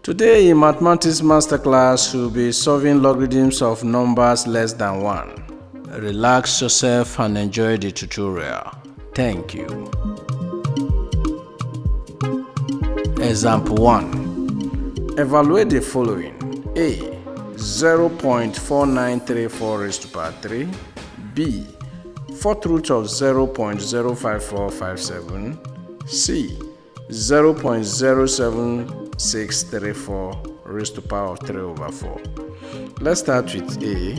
Today in Mathematics Masterclass, we'll be solving logarithms of numbers less than 1. Relax yourself and enjoy the tutorial. Thank you. Example 1. Evaluate the following. A. 0.4934 raised to power 3. B. 4th root of 0.05457. C. 0.07634 raised to power of 3 over 4. Let's start with A.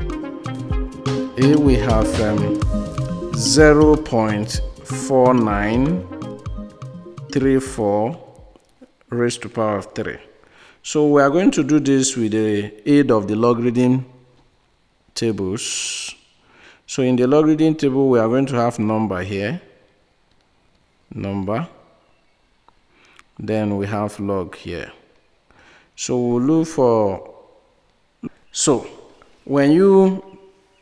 A, we have 0.4934 raised to power of 3. So we are going to do this with the aid of the logarithm tables. So in the logarithm table, we are going to have number here, number. Then we have log here. So we'll look for,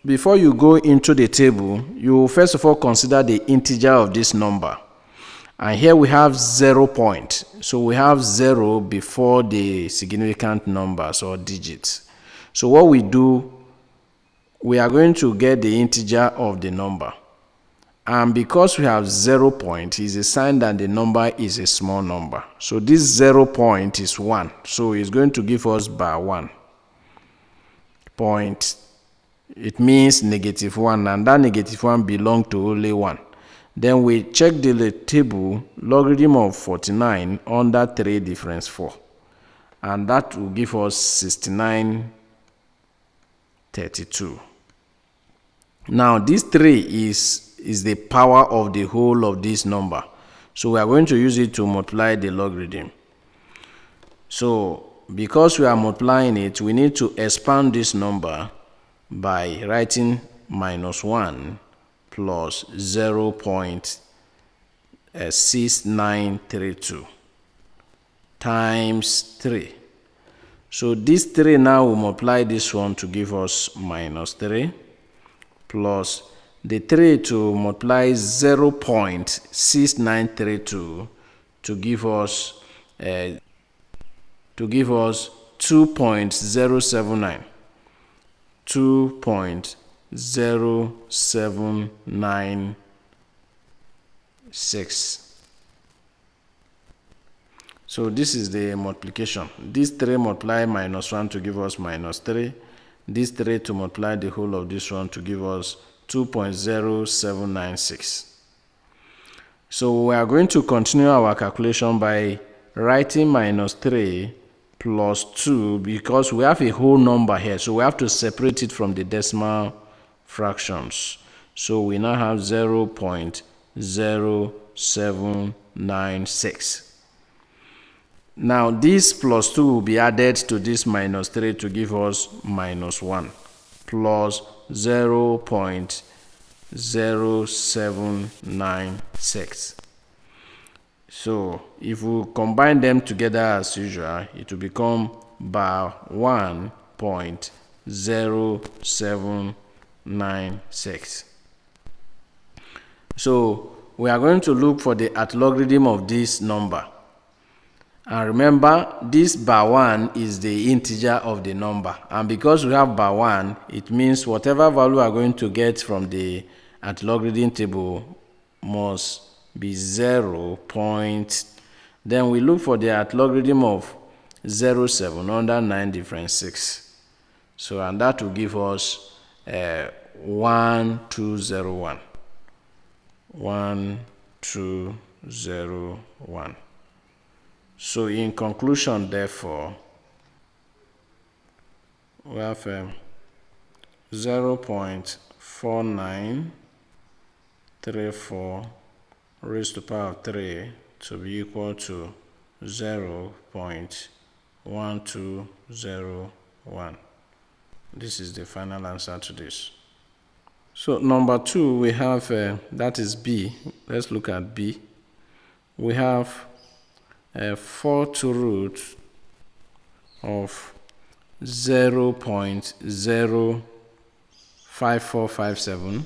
before you go into the table, you will first of all consider the integer of this number. And here we have 0 point. So we have 0 before the significant numbers or digits. So what we do, we are going to get the integer of the number. And because we have 0 point, is a sign that the number is a small number. So this 0 point is 1. So it's going to give us bar 1 point. It means -1, and that -1 belongs to only 1. Then we check the table, logarithm of 49 under 3 difference 4. And that will give us 6932. Now this 3 is the power of the whole of this number. So we are going to use it to multiply the logarithm. So because we are multiplying it, we need to expand this number by writing -1 plus 0.6932 times 3. So this 3 now will multiply this one to give us -3 plus the 3 to multiply 0.6932 to give us 2.079. 2.0796. So this is the multiplication. This 3 multiply -1 to give us -3. This 3 to multiply the whole of this one to give us 2.0796. So we are going to continue our calculation by writing -3 plus 2 because we have a whole number here. So we have to separate it from the decimal fractions. So we now have 0.0796. Now this plus 2 will be added to this -3 to give us -1 plus 0.0796. So if we combine them together as usual, it will become bar 1.0796. So we are going to look for the logarithm of this number. And remember, this bar 1 is the integer of the number. And because we have bar 1, it means whatever value we are going to get from the logarithm table must be 0 point. Then we look for the logarithm of 0.7 under 9 difference 6. So, and that will give us 1201. 1201. So in conclusion, therefore, we have 0.4934 raised to the power of 3 to be equal to 0.1201. This is the final answer to this. So number 2, we have, that is B. Let's look at B. We have 4th root of 0.05457.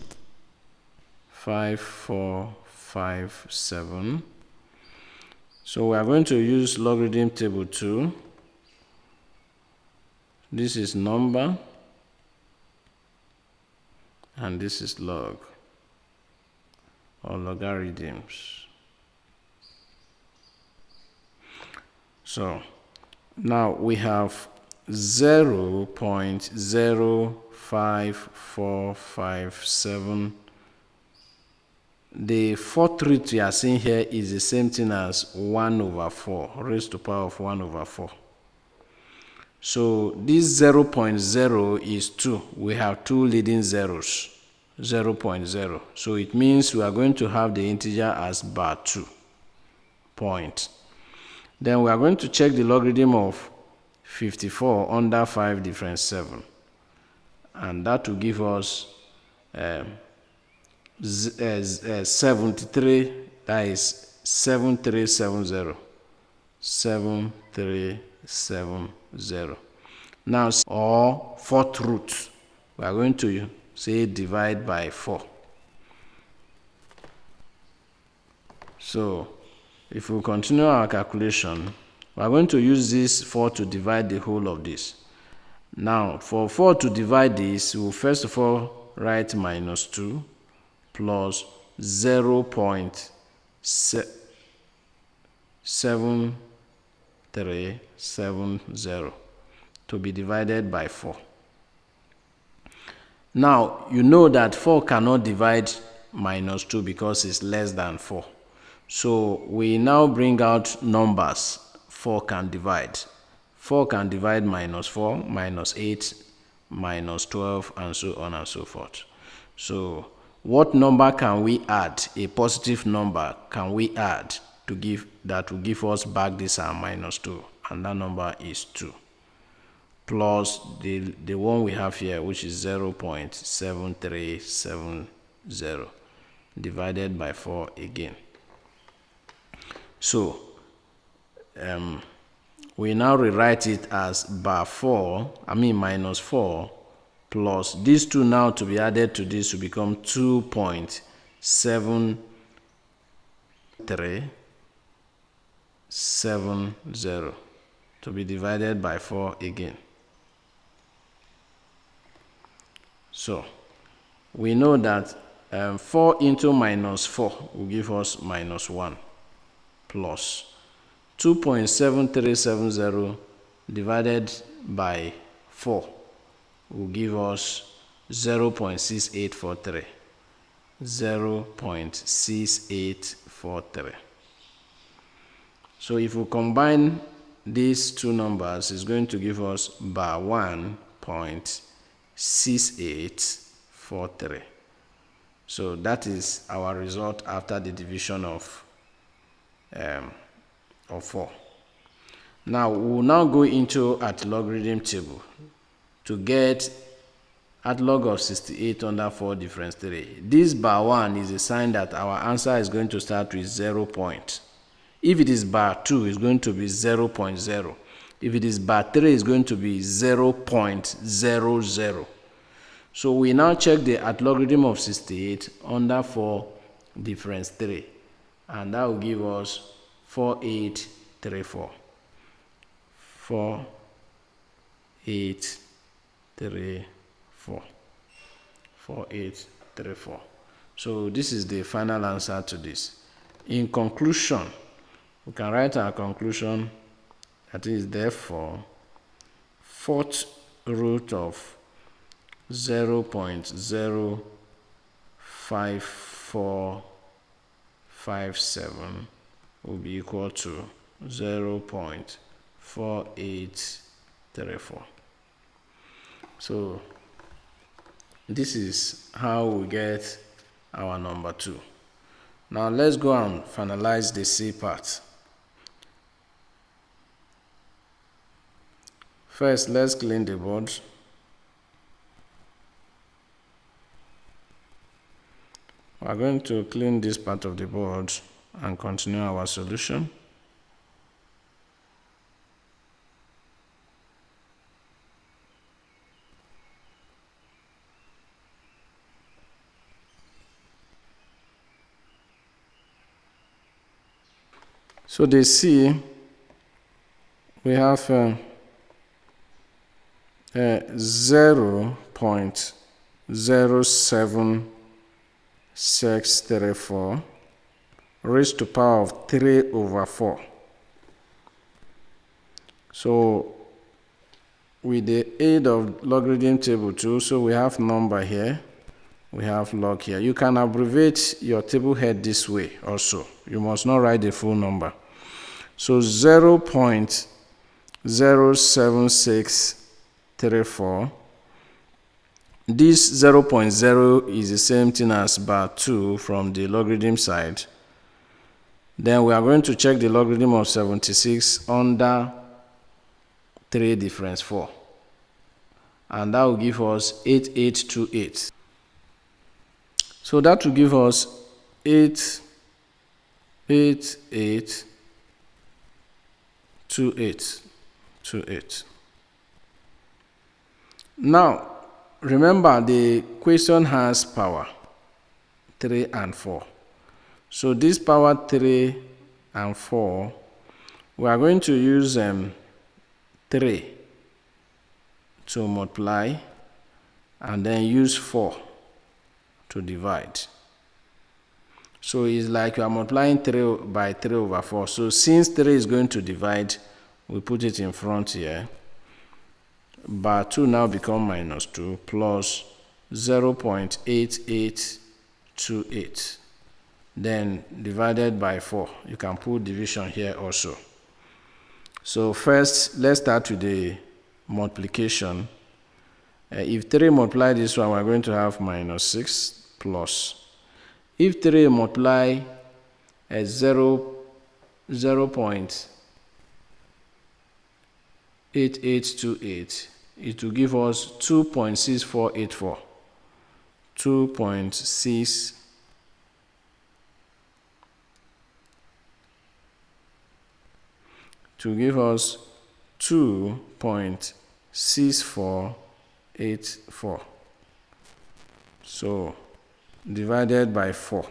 5457. So we are going to use logarithm table 2 This is number, and this is log or logarithms. So now we have 0.05457. The fourth root you are seeing here is the same thing as 1 over 4, raised to the power of 1 over 4. So this 0.0 is 2. We have two leading zeros, 0.0. So it means we are going to have the integer as bar 2 point. Then we are going to check the logarithm of 54 under 5 difference 7. And that will give us 73, that is 7370. 7370. Now, or fourth root, we are going to say divide by 4. So if we continue our calculation, we are going to use this 4 to divide the whole of this. Now, for 4 to divide this, we will first of all write minus 2 plus 0.7370 to be divided by 4. Now, you know that 4 cannot divide minus 2 because it's less than 4. So we now bring out numbers 4 can divide. 4 can divide minus 4, minus 8, minus 12, and so on and so forth. So what number can we add? A positive number can we add to give that will give us back this minus 2, and that number is 2, plus the one we have here, which is 0.7370 divided by 4 again. So we now rewrite it as minus 4 plus these 2 now to be added to this to become 2.7370 to be divided by 4 again. So we know that 4 into minus 4 will give us minus 1 plus 2.7370 divided by 4 will give us 0.6843. 0.6843. So if we combine these two numbers, it's going to give us bar 1.6843. So that is our result after the division of 4. Now we will now go into at logarithm table to get at log of 68 under 4 difference 3. This bar 1 is a sign that our answer is going to start with 0 point. If it is bar 2, it's going to be 0.0. If it is bar 3, it's going to be 0.00. So we now check the at logarithm of 68 under 4 difference 3, and that will give us 4834. 4834. 4834. So this is the final answer to this. In conclusion, we can write our conclusion, that is therefore fourth root of 0.05457 will be equal to 0.4834. So this is how we get our number 2. Now let's go and finalize the C part. First, let's clean the board. We are going to clean this part of the board and continue our solution. So the C, we have 0.07634 raised to power of 3 over 4. So with the aid of logarithm table too, so we have number here, we have log here. You can abbreviate your table head this way also. You must not write the full number. So 0.07634. This 0.0 is the same thing as bar 2 from the logarithm side. Then we are going to check the logarithm of 76 under 3 difference 4. And that will give us 8828. So that will give us 88828. Now, remember the question has power 3 and 4. So this power 3 and 4, we are going to use 3 to multiply and then use 4 to divide. So it's like you are multiplying 3 by 3 over 4. So since 3 is going to divide, we put it in front here. Bar 2 now become minus 2 plus 0.8828. Then divided by 4. You can put division here also. So first, let's start with the multiplication. If 3 multiply this one, we're going to have minus 6 plus. If 3 multiply 0.8828, it will give us 2.6484. 2.6 to give us 2.6484. So divided by 4.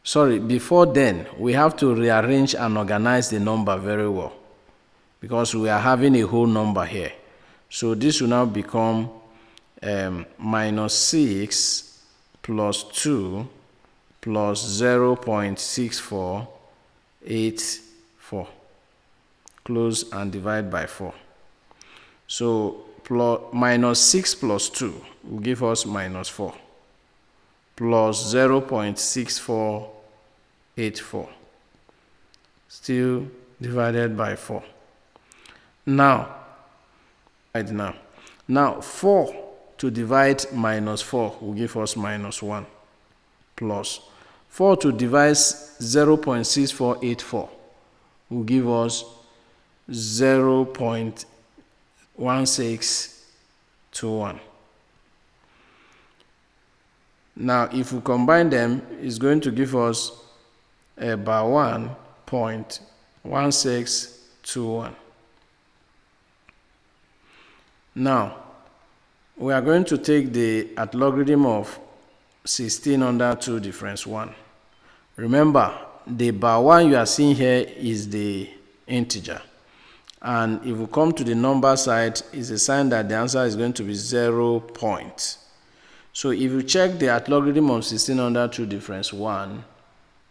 Sorry, before then, we have to rearrange and organize the number very well because we are having a whole number here. So this will now become minus 6 plus 2 plus 0.6484. Close and divide by 4. So minus 6 plus 2 will give us minus 4 plus 0.6484 still divided by 4. Now 4 to divide minus 4 will give us minus 1 plus 4 to divide 0.6484 will give us 0.1621. Now, if we combine them, it's going to give us about 1.1621. Now, we are going to take the logarithm of 16 under 2 difference 1. Remember, the bar 1 you are seeing here is the integer. And if we come to the number side, it's a sign that the answer is going to be 0 point. So if you check the logarithm of 16 under 2 difference 1,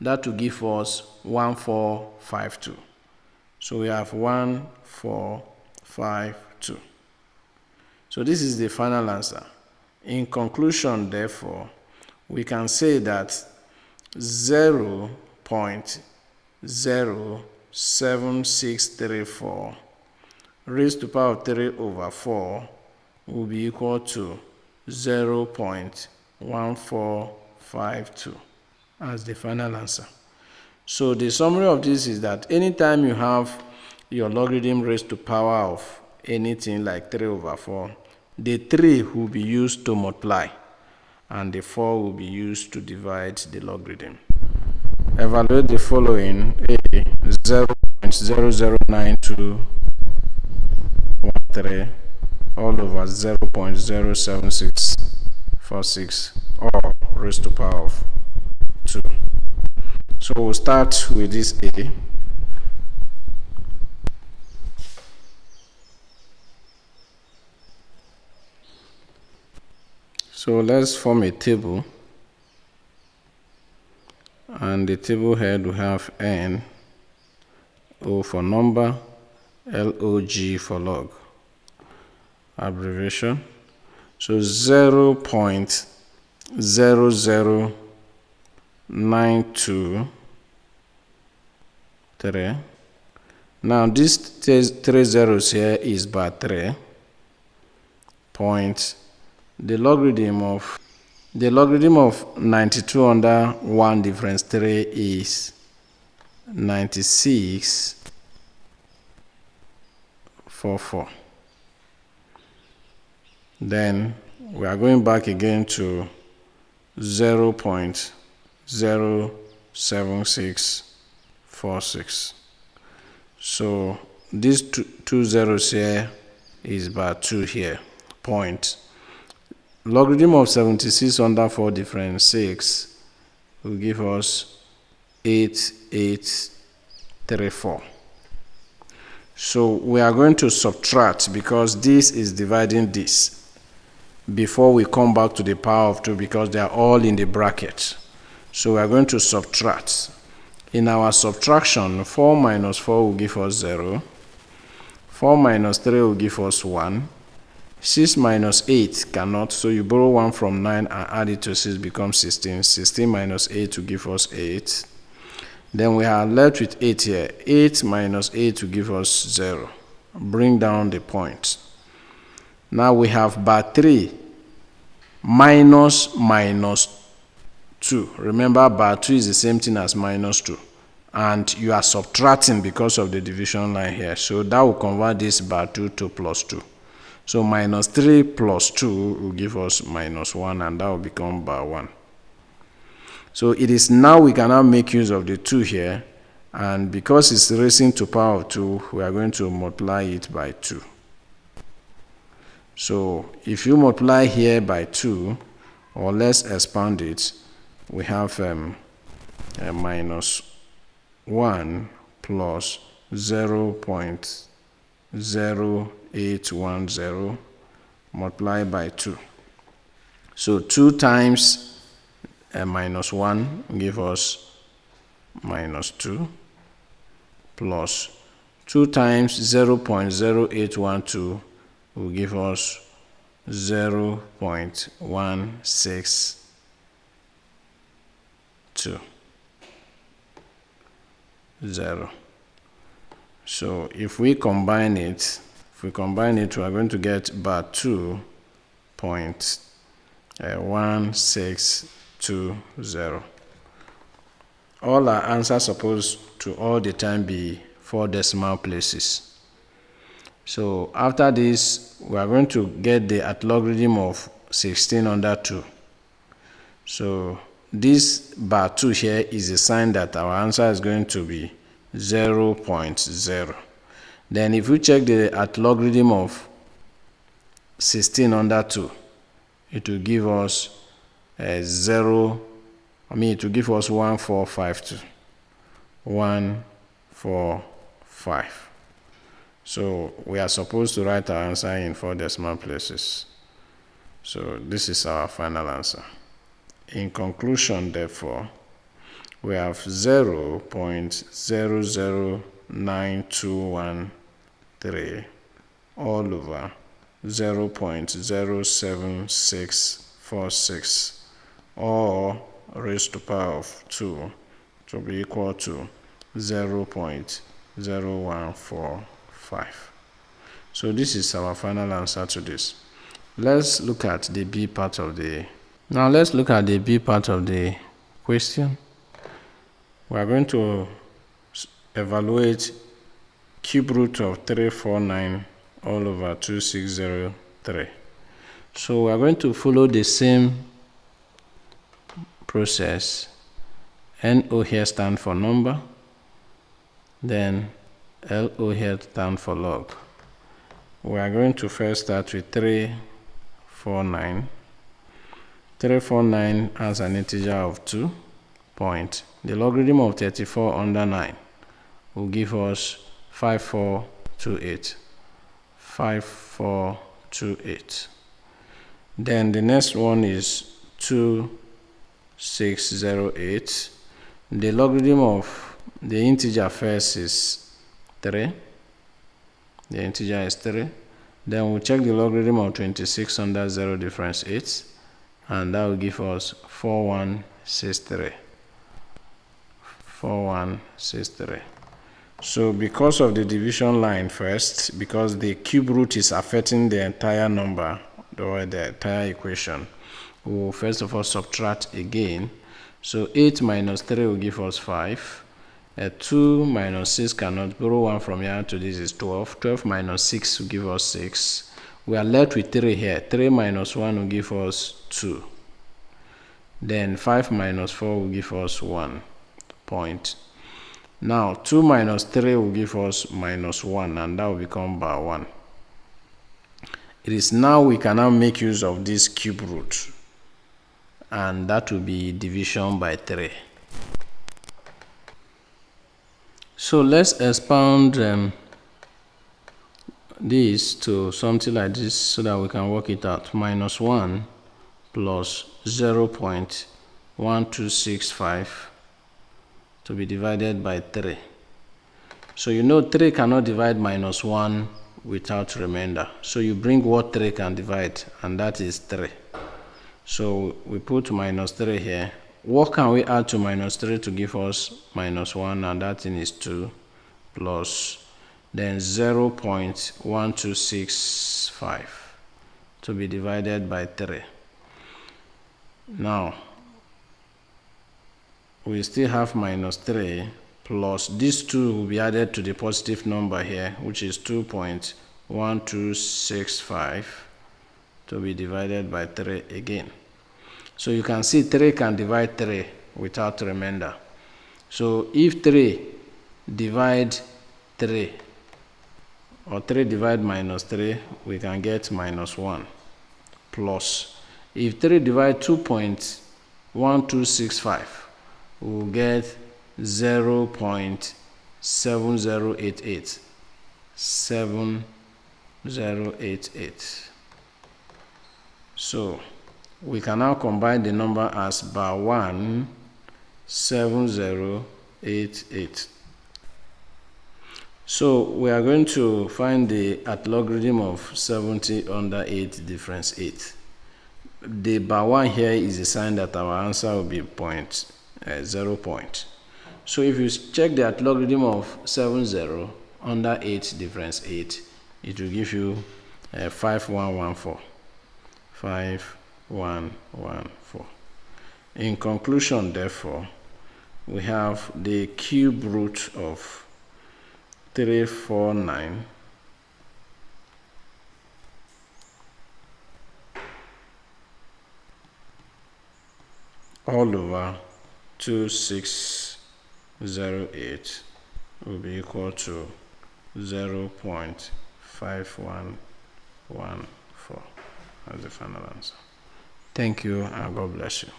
that will give us 1452. So we have 1452. So this is the final answer. In conclusion, therefore, we can say that 0.07634 raised to the power of 3 over 4 will be equal to 0.1452 as the final answer. So the summary of this is that anytime you have your logarithm raised to power of anything like 3 over 4, the 3 will be used to multiply and the 4 will be used to divide the logarithm. Evaluate the following: A, 0.009213 all over 0.07646, all raised to power of 2. So we'll start with this A. So let's form a table, and the table head will have N, O for number, LOG for log, abbreviation. So 0.00923. Now this 3 zeros here is by 3 point. The logarithm of 92 under 1 difference 3 is 9644. Then we are going back again to 0.07646. So these two zeros here is by 2 here. Point. Logarithm of 76 under 4 difference 6 will give us 8834. So we are going to subtract, because this is dividing this, before we come back to the power of 2, because they are all in the bracket. So we are going to subtract. In our subtraction, 4 minus 4 will give us 0. 4 minus 3 will give us 1. 6 minus 8 cannot, so you borrow 1 from 9 and add it to 6, becomes 16. 16 minus 8 will give us 8. Then we are left with 8 here. 8 minus 8 will give us 0. Bring down the point. Now we have bar 3 minus 2. Remember, bar 2 is the same thing as minus 2. And you are subtracting because of the division line here. So that will convert this bar 2 to plus 2. So minus 3 plus 2 will give us minus 1, and that will become bar 1. So it is now we can now make use of the 2 here. And because it's raising to power of 2, we are going to multiply it by 2. So if you multiply here by 2, or let's expand it, we have minus 1 plus 0.0810 multiplied by 2. So 2 times minus 1 give us minus 2, plus 2 times 0.0812 will give us 0.162. So if we combine it, we are going to get bar 2.1620. All our answers supposed to all the time be 4 decimal places. So after this, we are going to get the logarithm of 16 under 2. So this bar 2 here is a sign that our answer is going to be 0.0. Then if we check the logarithm of 16 under 2, it will give us it will give us 1452. 145. So we are supposed to write our answer in 4 decimal places. So this is our final answer. In conclusion, therefore, we have 0.009213 all over 0.07646, or raised to power of 2 to be equal to 0.0145. So this is our final answer to this. Let's look at the B part of the question. We are going to evaluate cube root of 349 all over 2603. So we are going to follow the same process. NO here stands for number, then LO here stands for log. We are going to first start with 349. 349 has an integer of 2 point. The logarithm of 34 under 9 will give us 5428. 5428. Then the next one is 2608. The logarithm of the integer first is 3. The integer is 3. Then we'll check the logarithm of 26 under 0 difference 8, and that will give us 4163. 4163. So because of the division line first, because the cube root is affecting the entire number or the entire equation, we will first of all subtract again. So 8 minus 3 will give us 5. 2 minus 6 cannot borrow 1 from here to this is 12. 12 minus 6 will give us 6. We are left with 3 here. 3 minus 1 will give us 2. Then 5 minus 4 will give us 1 point. Now 2 minus 3 will give us minus 1, and that will become bar 1. It is now we can now make use of this cube root, and that will be division by 3. So let's expound this to something like this so that we can work it out. Minus 1 plus 0.1265 to be divided by 3. So you know 3 cannot divide minus 1 without remainder. So you bring what 3 can divide, and that is 3. So we put minus 3 here. What can we add to minus 3 to give us minus 1? And that thing is 2 plus then 0.1265 to be divided by 3. Now we still have minus 3 plus these 2 will be added to the positive number here, which is 2.1265 to be divided by 3 again. So you can see 3 can divide 3 without remainder. So if 3 divide 3 or 3 divide minus 3, we can get minus 1 plus. If 3 divide 2.1265, we will get 0.7088. 7088. So we can now combine the number as bar 1, 7088. So we are going to find the logarithm of 70 under 8 difference 8. The bar 1 here is a sign that our answer will be 0 point. So if you check the logarithm of 70 under 8 difference 8, it will give you 5114. 5114. In conclusion, therefore, we have the cube root of 349 all over 2608 will be equal to 0.5114 as the final answer. Thank you, and God bless you.